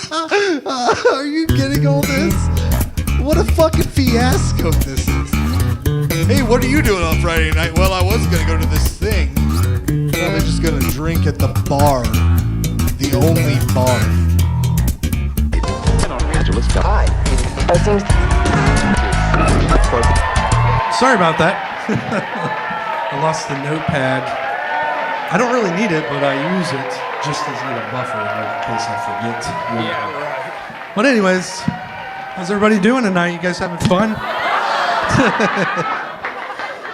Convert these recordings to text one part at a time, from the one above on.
Are you getting all this? What a fucking fiasco this is. Hey, what are you doing on Friday night? Well, I was going to go to this thing. Well, I'm just going to drink at the bar. The only bar. Hi. Sorry about that. I lost the notepad. I don't really need it, but I use it just as a buffer in case I forget. Yeah, right. But anyways, how's everybody doing tonight? You guys having fun?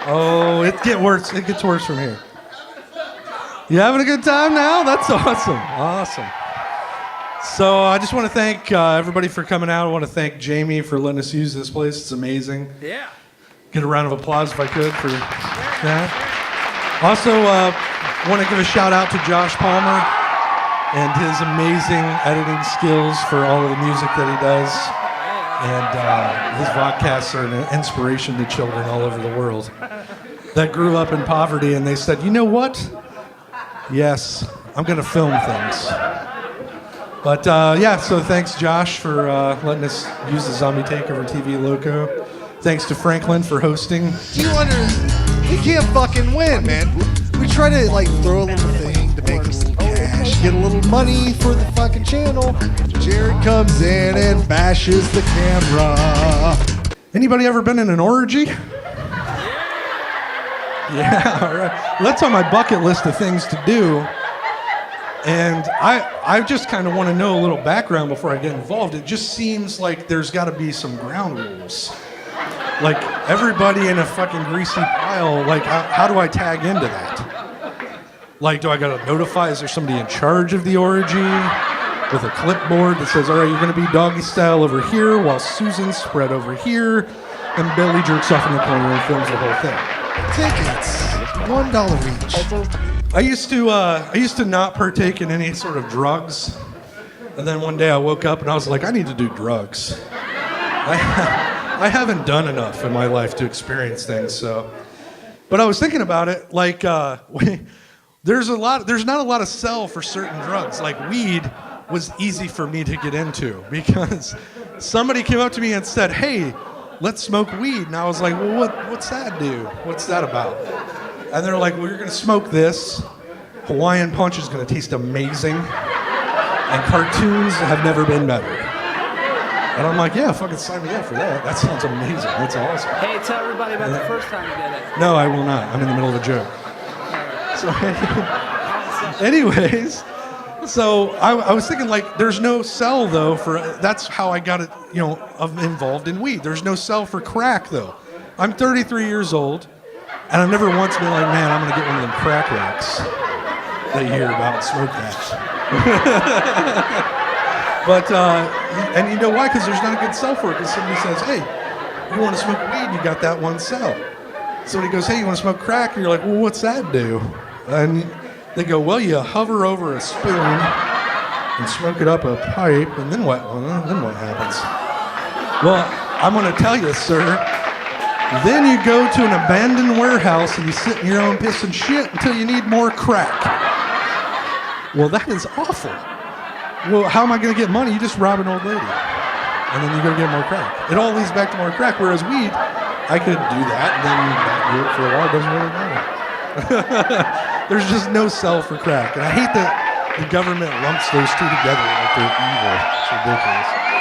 Oh, it gets worse. It gets worse from here. You having a good time now? That's awesome. Awesome. So I just want to thank everybody for coming out. I want to thank Jamie for letting us use this place. It's amazing. Yeah. Get a round of applause if I could for that. Also, want to give a shout out to Josh Palmer and his amazing editing skills for all of the music that he does. And his vodcasts are an inspiration to children all over the world that grew up in poverty, and they said, you know what? Yes, I'm going to film things. But yeah, so thanks, Josh, for letting us use the Zombie Takeover TV logo. Thanks to Franklin for hosting. Do you we can't fucking win, man. We try to like throw a little thing to make a little cash, get a little money for the fucking channel. Jared comes in and bashes the camera. Anybody ever been in an orgy? Yeah, all right. Well, that's on my bucket list of things to do. And I just kind of want to know a little background before I get involved. It just seems like there's got to be some ground rules. Like, everybody in a fucking greasy pile, like, how do I tag into that? Like, do I got to notify? Is there somebody in charge of the orgy with a clipboard that says, all right, you're going to be doggy style over here while Susan's spread over here, and Billy jerks off in the corner and films the whole thing? Tickets, $1 each. I used to not partake in any sort of drugs, and then one day I woke up and I was like, I need to do drugs. I haven't done enough in my life to experience things, so. But I was thinking about it, like, there's not a lot of sell for certain drugs. Like weed was easy for me to get into because somebody came up to me and said, hey, let's smoke weed. And I was like, well, what's that do? What's that about? And they're like, well, you're going to smoke this. Hawaiian Punch is going to taste amazing. And cartoons have never been better. And I'm like, yeah, fucking sign me up for that. That sounds amazing. That's awesome. Hey, tell everybody about the first time you did it. No, I will not. I'm in the middle of a joke. So, anyways, so I was thinking, like, there's no sell, though, for, that's how I got it, involved in weed. There's no sell for crack, though. I'm 33 years old, and I've never once been like, man, I'm going to get one of them crack rocks that you hear about, smoke that. But, and you know why? Because there's not a good sell for it. Because somebody says, hey, you want to smoke weed? You got that one sell. Somebody goes, hey, you want to smoke crack? And you're like, well, what's that do? And they go, well, you hover over a spoon and smoke it up a pipe, and then what? Well, then what happens? Well, I'm going to tell you, sir. Then you go to an abandoned warehouse and you sit in your own piss and shit until you need more crack. Well, that is awful. Well, how am I going to get money? You just rob an old lady. And then you go get more crack. It all leads back to more crack, whereas weed, I could do that, and then not do it for a while. It doesn't really matter. There's just no sell for crack. And I hate that the government lumps those two together like they're evil. It's ridiculous.